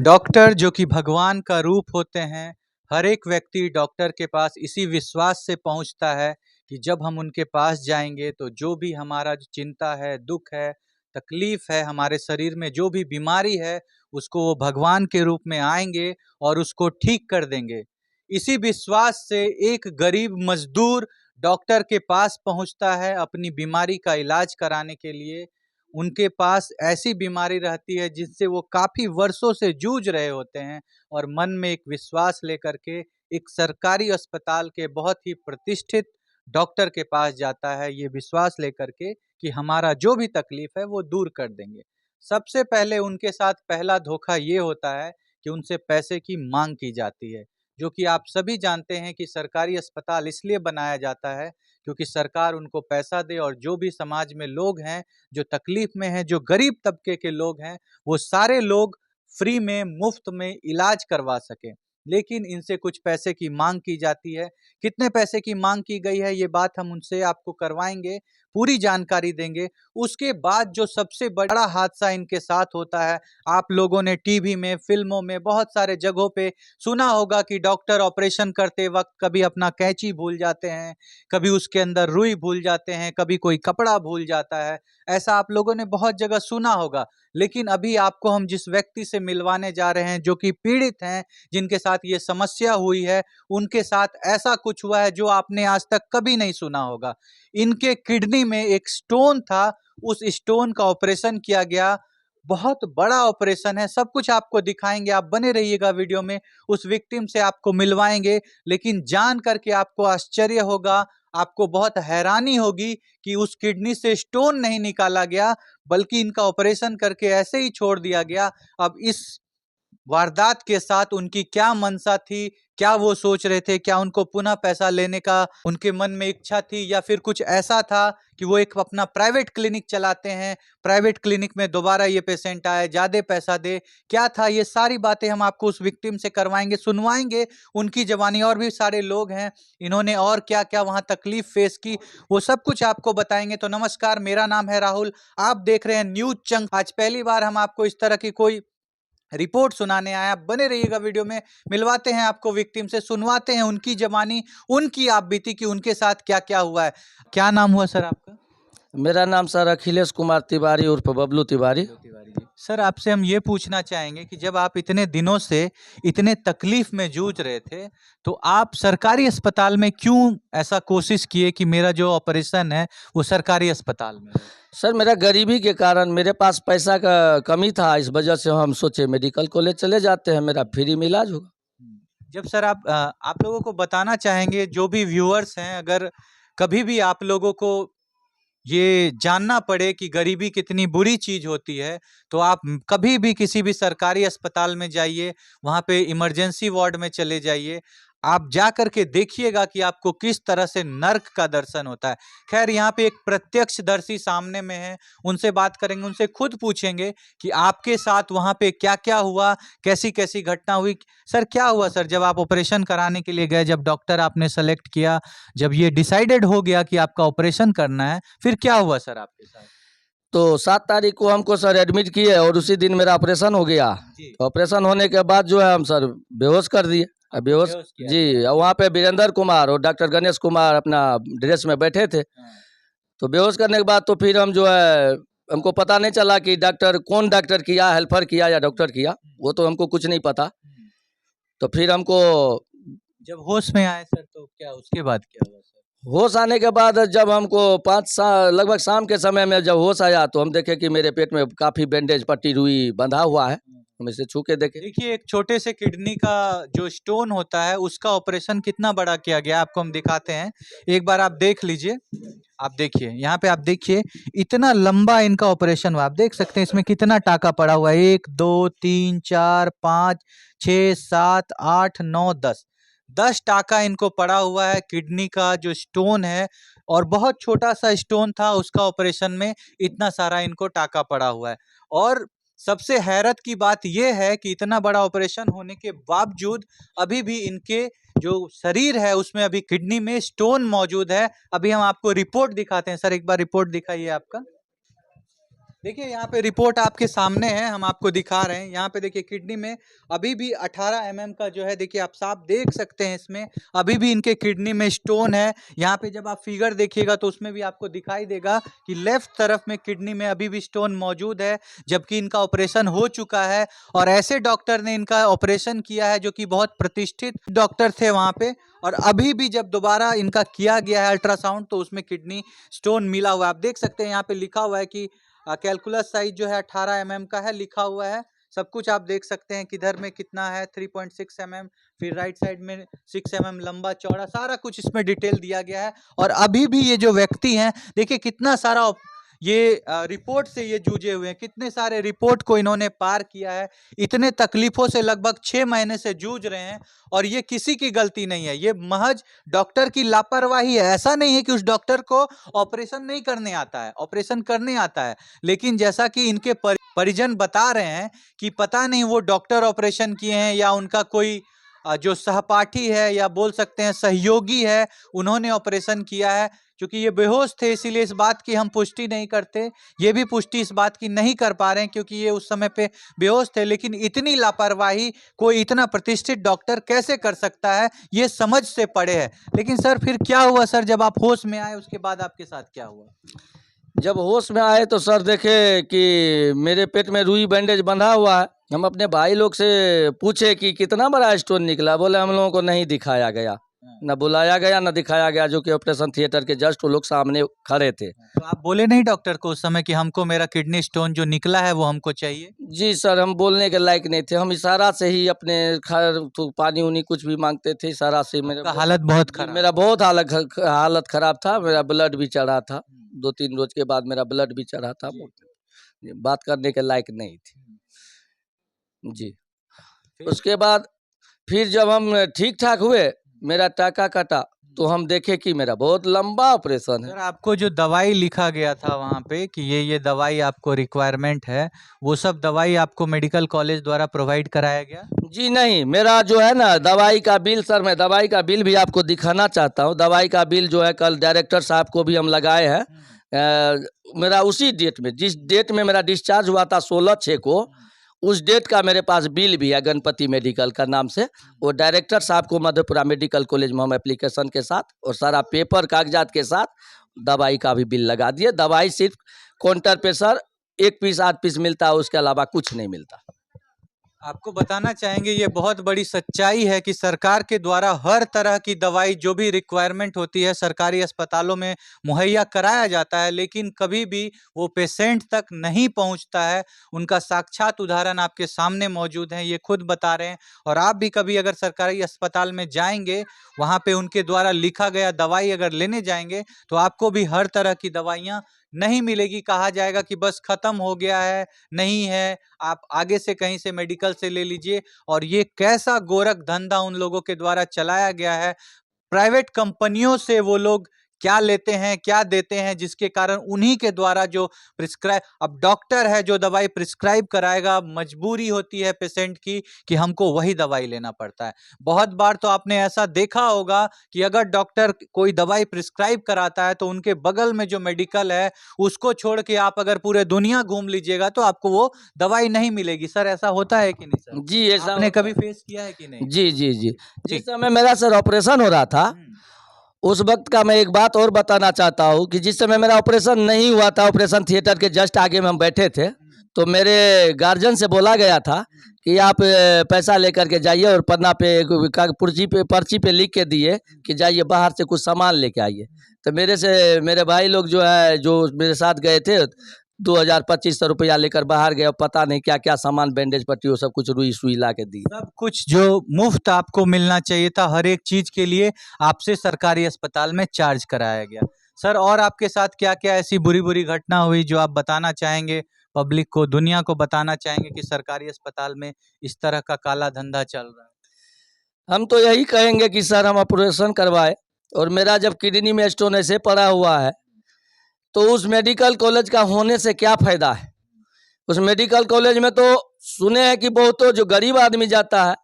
Doctor जो कि भगवान का रूप होते हैं, हर एक व्यक्ति डॉक्टर के पास इसी विश्वास से पहुंचता है कि जब हम उनके पास जाएंगे तो जो भी हमारा जो चिंता है, दुख है, तकलीफ है, हमारे शरीर में जो भी बीमारी है, उसको वो भगवान के रूप में आएंगे और उसको ठीक कर देंगे। इसी विश्वास से एक गरीब मजदूर डॉक्टर के पास पहुंचता है अपनी बीमारी का इलाज कराने के लिए। उनके पास ऐसी बीमारी रहती है जिससे वो काफ़ी वर्षों से जूझ रहे होते हैं और मन में एक विश्वास लेकर के एक सरकारी अस्पताल के बहुत ही प्रतिष्ठित डॉक्टर के पास जाता है, ये विश्वास लेकर के कि हमारा जो भी तकलीफ है वो दूर कर देंगे। सबसे पहले उनके साथ पहला धोखा ये होता है कि उनसे पैसे की मांग की जाती है, जो कि आप सभी जानते हैं कि सरकारी अस्पताल इसलिए बनाया जाता है क्योंकि सरकार उनको पैसा दे और जो भी समाज में लोग हैं, जो तकलीफ में हैं, जो गरीब तबके के लोग हैं, वो सारे लोग फ्री में, मुफ्त में इलाज करवा सकें। लेकिन इनसे कुछ पैसे की मांग की जाती है। कितने पैसे की मांग की गई है, ये बात हम उनसे आपको करवाएंगे, पूरी जानकारी देंगे। उसके बाद जो सबसे बड़ा हादसा इनके साथ होता है, आप लोगों ने टीवी में, फिल्मों में, बहुत सारे जगहों पे सुना होगा कि डॉक्टर ऑपरेशन करते वक्त कभी अपना कैंची भूल जाते हैं, कभी उसके अंदर रुई भूल जाते हैं, कभी कोई कपड़ा भूल जाता है। ऐसा आप लोगों ने बहुत जगह सुना होगा। लेकिन अभी आपको हम जिस व्यक्ति से मिलवाने जा रहे हैं, जो कि पीड़ित हैं, जिनके साथ ये समस्या हुई है, उनके साथ ऐसा कुछ हुआ है जो आपने आज तक कभी नहीं सुना होगा। इनके किडनी में एक स्टोन था, उस स्टोन का ऑपरेशन किया गया। बहुत बड़ा ऑपरेशन है, सब कुछ आपको दिखाएंगे, आप बने रहिएगा वीडियो में। उस विक्टिम से आपको मिलवाएंगे, लेकिन जान करके आपको आश्चर्य होगा, आपको बहुत हैरानी होगी कि उस किडनी से स्टोन नहीं निकाला गया, बल्कि इनका ऑपरेशन करके ऐसे ही छोड़ दिया गया। अब इस वारदात के साथ उनकी क्या मंशा थी, क्या वो सोच रहे थे, क्या उनको पुनः पैसा लेने का उनके मन में इच्छा थी, या फिर कुछ ऐसा था कि वो एक अपना प्राइवेट क्लिनिक चलाते हैं, प्राइवेट क्लिनिक में दोबारा ये पेशेंट आए, ज़्यादा पैसा दे, क्या था, ये सारी बातें हम आपको उस विक्टिम से करवाएंगे, सुनवाएंगे उनकी ज़बानी। और भी सारे लोग हैं, इन्होंने और क्या-क्या वहाँ तकलीफ फेस की, वो सब कुछ आपको बताएंगे। तो नमस्कार, मेरा नाम है राहुल, आप देख रहे हैं न्यूज़ चंक। आज पहली बार हम आपको इस तरह की कोई रिपोर्ट सुनाने आया, आप बने रहिएगा वीडियो में। मिलवाते हैं आपको विक्टिम से, सुनवाते हैं उनकी जबानी, उनकी आप बीती कि उनके साथ क्या क्या हुआ है। क्या नाम हुआ सर आपका? मेरा नाम सर अखिलेश कुमार तिवारी उर्फ बबलू तिवारी। तिवारी जी। सर आपसे हम ये पूछना चाहेंगे कि जब आप इतने दिनों से इतने तकलीफ में जूझ रहे थे, तो आप सरकारी अस्पताल में क्यों ऐसा कोशिश किए कि मेरा जो ऑपरेशन है वो सरकारी अस्पताल में हो? सर मेरा गरीबी के कारण मेरे पास पैसा का कमी था, इस वजह से हम सोचे मेडिकल कॉलेज चले जाते हैं, मेरा फ्री में इलाज होगा। जब सर आप लोगों को बताना चाहेंगे, जो भी व्यूअर्स हैं, अगर कभी भी आप लोगों को ये जानना पड़े कि गरीबी कितनी बुरी चीज़ होती है, तो आप कभी भी किसी भी सरकारी अस्पताल में जाइए, वहाँ पे इमरजेंसी वार्ड में चले जाइए। आप जा कर के देखिएगा कि आपको किस तरह से नर्क का दर्शन होता है। ख़ैर यहाँ पे एक प्रत्यक्षदर्शी सामने में हैं, उनसे बात करेंगे, उनसे खुद पूछेंगे कि आपके साथ वहाँ पे क्या-क्या हुआ, कैसी-कैसी घटना हुई? सर क्या हुआ सर जब आप ऑपरेशन कराने के लिए गए, जब डॉक्टर आपने सेलेक्ट किया, जब ये डिसाइडेड हो गया कि आपका ऑपरेशन करना है, फिर क्या हुआ सर आपके साथ? तो 7 तारीख को हमको सर एडमिट किए और उसी दिन मेरा ऑपरेशन हो गया। जी। ऑपरेशन होने के बाद जो है हम सर बेहोश कर दिए। बेहोश बेहोश किया जी, गया। और वहाँ पे वीरेंद्र कुमार और डॉक्टर गणेश कुमार अपना ड्रेस में बैठे थे। हाँ। तो बेहोश करने के बाद तो फिर हम जो है, हमको पता नहीं चला कि डॉक्टर कौन डॉक्टर किया, हेल्पर किया या डॉक्टर किया, वो तो हमको कुछ नहीं पता। तो फिर हमको जब होश में आए सर तो क्या उसके बाद क्या हुआ सर? होश आने के बाद जब हमको 5 लगभग शाम के समय में जब होश आया तो हम देखे कि मेरे पेट में काफ़ी बैंडेज पट्टी रुई बंधा हुआ है। हम इसे छू के देखे। देखिए एक छोटे से किडनी का जो स्टोन होता है उसका ऑपरेशन कितना बड़ा किया गया आपको हम दिखाते हैं। एक बार आप देख लीजिए। आप देखिए यहाँ पे, आप देखिए इतना लंबा इनका ऑपरेशन हुआ। आप देख सकते हैं इसमें कितना टाका पड़ा हुआ है, 1 2 3 4 5 6 7 8 9 10 10 टाका इनको पड़ा हुआ है किडनी का जो स्टोन है। और बहुत छोटा सा स्टोन था, उसका ऑपरेशन में इतना सारा इनको टाका पड़ा हुआ है। और सबसे हैरत की बात यह है कि इतना बड़ा ऑपरेशन होने के बावजूद अभी भी इनके जो शरीर है उसमें अभी किडनी में स्टोन मौजूद है। अभी हम आपको रिपोर्ट दिखाते हैं। सर एक बार रिपोर्ट दिखाइए आपका। देखिए यहाँ पे रिपोर्ट आपके सामने है, हम आपको दिखा रहे हैं। यहाँ पे देखिए किडनी में अभी भी 18 एमएम का जो है, देखिए आप साफ देख सकते हैं इसमें अभी भी इनके किडनी में स्टोन है। यहाँ पे जब आप फिगर देखिएगा तो उसमें भी आपको दिखाई देगा कि लेफ्ट तरफ में किडनी में अभी भी स्टोन मौजूद है, जबकि इनका ऑपरेशन हो चुका है। और ऐसे डॉक्टर ने इनका ऑपरेशन किया है जो कि बहुत प्रतिष्ठित डॉक्टर थे वहाँ पे। और अभी भी जब दोबारा इनका किया गया है अल्ट्रासाउंड तो उसमें किडनी स्टोन मिला हुआ है। आप देख सकते हैं यहाँ पे लिखा हुआ है कि कैलकुलस साइज जो है 18 एमएम का है, लिखा हुआ है। सब कुछ आप देख सकते हैं किधर में कितना है, 3.6 एमएम, फिर राइट साइड में 6 एमएम लंबा चौड़ा, सारा कुछ इसमें डिटेल दिया गया है। और अभी भी ये जो व्यक्ति हैं, देखिए कितना सारा ये रिपोर्ट से ये जूझे हुए हैं, कितने सारे रिपोर्ट को इन्होंने पार किया है, इतने तकलीफों से लगभग 6 महीने से जूझ रहे हैं। और ये किसी की गलती नहीं है, ये महज डॉक्टर की लापरवाही है। ऐसा नहीं है कि उस डॉक्टर को ऑपरेशन नहीं करने आता है, ऑपरेशन करने आता है, लेकिन जैसा कि इनके परिजन बता रहे हैं कि पता नहीं वो डॉक्टर ऑपरेशन किए हैं या उनका कोई जो सहपाठी है या बोल सकते हैं सहयोगी है, उन्होंने ऑपरेशन किया है। क्योंकि ये बेहोश थे इसीलिए इस बात की हम पुष्टि नहीं करते, ये भी पुष्टि इस बात की नहीं कर पा रहे हैं क्योंकि ये उस समय पे बेहोश थे। लेकिन इतनी लापरवाही कोई इतना प्रतिष्ठित डॉक्टर कैसे कर सकता है, ये समझ से परे है। लेकिन सर फिर क्या हुआ सर, जब आप होश में आए उसके बाद आपके साथ क्या हुआ? जब होश में आए तो सर देखे कि मेरे पेट में रुई बैंडेज बंधा हुआ है। हम अपने भाई लोग से पूछे कि कितना बड़ा स्टोन निकला, बोले हम लोगों को नहीं दिखाया गया, न बुलाया गया न दिखाया गया, जो कि ऑपरेशन थिएटर के जस्ट वो लोग सामने खड़े थे। तो आप बोले नहीं डॉक्टर को उस समय कि हमको मेरा किडनी स्टोन जो निकला है वो हमको चाहिए? जी सर, हम बोलने के लायक नहीं थे, हम इशारा से ही अपने खैर तो पानी उनी कुछ भी मांगते थे, इशारा से। आपका हालत बहुत खराब? मेरा बहुत हालत खराब था, मेरा ब्लड भी चढ़ा था, 2-3 रोज के बाद मेरा ब्लड भी चढ़ा था, बात करने के लायक नहीं थी जी। उसके बाद फिर जब हम ठीक ठाक हुए, मेरा टाका कटा, तो हम देखे कि मेरा बहुत लंबा ऑपरेशन है। सर आपको जो दवाई लिखा गया था वहाँ पे कि ये दवाई आपको रिक्वायरमेंट है, वो सब दवाई आपको मेडिकल कॉलेज द्वारा प्रोवाइड कराया गया? जी नहीं, मेरा जो है ना दवाई का बिल, सर मैं दवाई का बिल भी आपको दिखाना चाहता हूँ। दवाई का बिल जो है कल डायरेक्टर साहब को भी हम लगाए हैं। मेरा उसी डेट में, जिस डेट में मेरा डिस्चार्ज हुआ था 16/6 को, उस डेट का मेरे पास बिल भी है गणपति मेडिकल का नाम से। वो डायरेक्टर साहब को मधेपुरा मेडिकल कॉलेज में हम एप्लीकेशन के साथ और सारा पेपर कागजात के साथ दवाई का भी बिल लगा दिए। दवाई सिर्फ काउंटर पे सर 1 पीस 8 पीस मिलता है, उसके अलावा कुछ नहीं मिलता। आपको बताना चाहेंगे ये बहुत बड़ी सच्चाई है कि सरकार के द्वारा हर तरह की दवाई जो भी रिक्वायरमेंट होती है सरकारी अस्पतालों में मुहैया कराया जाता है, लेकिन कभी भी वो पेशेंट तक नहीं पहुंचता है। उनका साक्षात उदाहरण आपके सामने मौजूद है, ये खुद बता रहे हैं। और आप भी कभी अगर सरकारी अस्पताल में जाएंगे, वहाँ पे उनके द्वारा लिखा गया दवाई अगर लेने जाएंगे तो आपको भी हर तरह की दवाइयाँ नहीं मिलेगी। कहा जाएगा कि बस खत्म हो गया है, नहीं है, आप आगे से कहीं से मेडिकल से ले लीजिए। और ये कैसा गोरख धंधा उन लोगों के द्वारा चलाया गया है। प्राइवेट कंपनियों से वो लोग क्या लेते हैं, क्या देते हैं, जिसके कारण उन्हीं के द्वारा जो प्रिस्क्राइब, अब डॉक्टर है जो दवाई प्रिस्क्राइब कराएगा, मजबूरी होती है पेशेंट की कि हमको वही दवाई लेना पड़ता है। बहुत बार तो आपने ऐसा देखा होगा कि अगर डॉक्टर कोई दवाई प्रिस्क्राइब कराता है तो उनके बगल में जो मेडिकल है उसको छोड़ के आप अगर पूरे दुनिया घूम लीजिएगा तो आपको वो दवाई नहीं मिलेगी। सर ऐसा होता है कि नहीं सर? जी ऐसा आपने कभी फेस किया है कि नहीं? जी जी जी। जिस समय मेरा सर ऑपरेशन हो रहा था, उस वक्त का मैं एक बात और बताना चाहता हूँ कि जिस समय मेरा ऑपरेशन नहीं हुआ था, ऑपरेशन थिएटर के जस्ट आगे में हम बैठे थे, तो मेरे गार्जियन से बोला गया था कि आप पैसा लेकर के जाइए और पन्ना पे पर्ची पे लिख के दिए कि जाइए बाहर से कुछ सामान लेके आइए। तो मेरे भाई लोग जो है, जो मेरे साथ गए थे, 2000-2500 रुपया लेकर बाहर गए और पता नहीं क्या क्या सामान, बैंडेज पट्टी, वो सब कुछ रुई सुई ला के दी। सब कुछ जो मुफ्त आपको मिलना चाहिए था, हर एक चीज के लिए आपसे सरकारी अस्पताल में चार्ज कराया गया। सर और आपके साथ क्या क्या ऐसी बुरी बुरी घटना हुई जो आप बताना चाहेंगे, पब्लिक को, दुनिया को बताना चाहेंगे कि सरकारी अस्पताल में इस तरह का काला धंधा चल रहा है? हम तो यही कहेंगे कि सर हम ऑपरेशन करवाए, और मेरा जब किडनी में स्टोन ऐसे पड़ा हुआ है तो उस मेडिकल कॉलेज का होने से क्या फायदा है। उस मेडिकल कॉलेज में तो सुने हैं कि बहुत जो गरीब आदमी जाता है,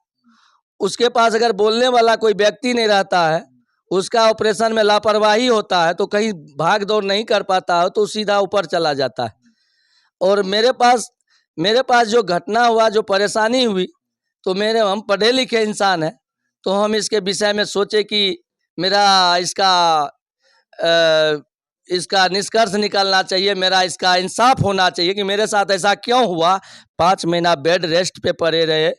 उसके पास अगर बोलने वाला कोई व्यक्ति नहीं रहता है, उसका ऑपरेशन में लापरवाही होता है तो कहीं भाग दौड़ नहीं कर पाता है तो सीधा ऊपर चला जाता है। और मेरे पास जो घटना हुआ, जो परेशानी हुई, तो हम पढ़े लिखे इंसान हैं, तो हम इसके विषय में सोचे कि मेरा इसका निष्कर्ष निकालना चाहिए, मेरा इसका इंसाफ होना चाहिए कि मेरे साथ ऐसा क्यों हुआ। 5 महीना बेड रेस्ट पे पड़े रहे,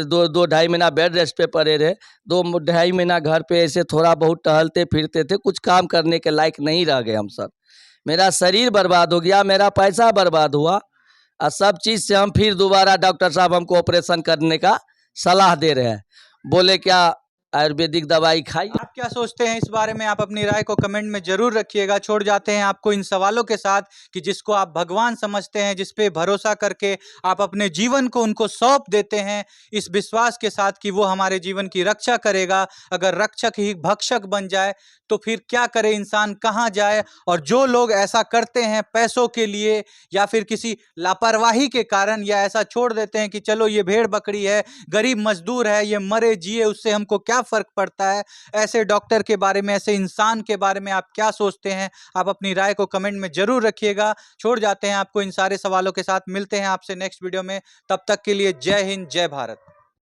दो ढाई महीना बेड रेस्ट पे पड़े रहे, 2 ढाई महीना घर पे ऐसे थोड़ा बहुत टहलते फिरते थे, कुछ काम करने के लायक नहीं रह गए हम सर। मेरा शरीर बर्बाद हो गया, मेरा पैसा बर्बाद हुआ, और सब चीज़ से हम फिर दोबारा डॉक्टर साहब हमको ऑपरेशन करने का सलाह दे रहे हैं। बोले क्या आयुर्वेदिक दवाई खाइए। आप क्या सोचते हैं इस बारे में? आप अपनी राय को कमेंट में जरूर रखिएगा। छोड़ जाते हैं आपको इन सवालों के साथ कि जिसको आप भगवान समझते हैं, जिस पे भरोसा करके आप अपने जीवन को उनको सौंप देते हैं, इस विश्वास के साथ कि वो हमारे जीवन की रक्षा करेगा। अगर रक्षक ही भक्षक बन जाए तो फिर क्या करे इंसान, कहाँ जाए? और जो लोग ऐसा करते हैं पैसों के लिए या फिर किसी लापरवाही के कारण, या ऐसा छोड़ देते हैं कि चलो ये भेड़ बकरी है, गरीब मजदूर है, ये मरे जिए उससे हमको क्या फर्क पड़ता है, ऐसे डॉक्टर के बारे में, ऐसे इंसान के बारे में आप क्या सोचते हैं? आप अपनी राय को कमेंट में जरूर रखिएगा। छोड़ जाते हैं आपको इन सारे सवालों के साथ। मिलते हैं आपसे नेक्स्ट वीडियो में। तब तक के लिए जय हिंद, जय भारत।